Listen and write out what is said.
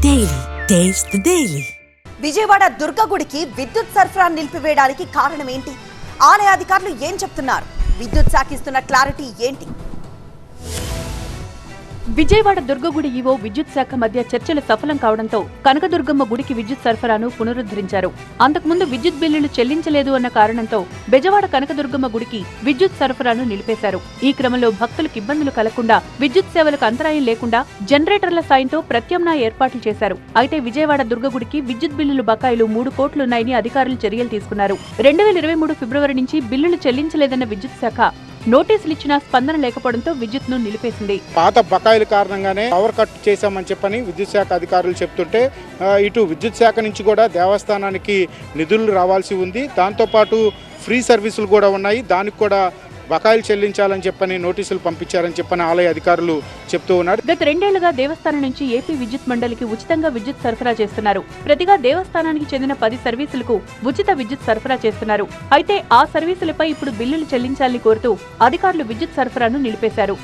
Daily taste the daily. Vijayawada దుర్గగుడికి విద్యుత్ సరఫరా నిలిపివేయడానికి కారణం ఏంటి? ఆలయ అధికారులు ఏం చెప్తున్నారు? విద్యుత్ శాఖ ఇస్తున్న క్లారిటీ ఏంటి? విజయవాడ దుర్గగుడి ఈవో విద్యుత్ శాఖ మధ్య చర్చలు సఫలం కావడంతో కనకదుర్గమ్మ గుడికి విద్యుత్ సరఫరాను పునరుద్ధరించారు. అంతకుముందు విద్యుత్ బిల్లులు చెల్లించలేదు అన్న కారణంతో బెజవాడ కనకదుర్గమ్మ గుడికి విద్యుత్ సరఫరాను నిలిపేశారు. ఈ క్రమంలో భక్తులకు ఇబ్బందులు కలగకుండా విద్యుత్ సేవలకు అంతరాయం లేకుండా జనరేటర్ల సాయంతో ప్రత్యామ్నాయ ఏర్పాట్లు చేశారు. అయితే విజయవాడ దుర్గగుడికి విద్యుత్ బిల్లులు బకాయిలు 3 కోట్లున్నాయని అధికారులు చర్యలు తీసుకున్నారు. 2023 ఫిబ్రవరి నుంచి బిల్లులు చెల్లించలేదన్న విద్యుత్ శాఖ నోటీసులిచ్చినా స్పందన లేకపోవడంతో విద్యుత్ ను నిలిపేసింది. పాత బకాయిల కారణంగానే పవర్ కట్ చేశామని చెప్పని విద్యుత్ శాఖ అధికారులు చెప్తుంటే ఇటు విద్యుత్ శాఖ నుంచి కూడా దేవస్థానానికి నిధులు రావాల్సి ఉంది. దాంతోపాటు ఫ్రీ సర్వీసులు కూడా ఉన్నాయి. దానికి కూడా బకాయిలు చెల్లించాలని చెప్పని నోటీసులు పంపించారని చెప్పని ఆలయ అధికారులు చెప్తూ ఉన్నారు. గత 2 ఏళ్లుగా దేవస్థానం నుంచి ఏపీ విద్యుత్ మండలికి ఉచితంగా విద్యుత్ సరఫరా చేస్తున్నారు. ప్రతిగా దేవస్థానానికి చెందిన 10 సర్వీసులకు ఉచిత విద్యుత్ సరఫరా చేస్తున్నారు. అయితే ఆ సర్వీసులపై ఇప్పుడు బిల్లులు చెల్లించాలని కోరుతూ అధికారులు విద్యుత్ సరఫరాను నిలిపేశారు.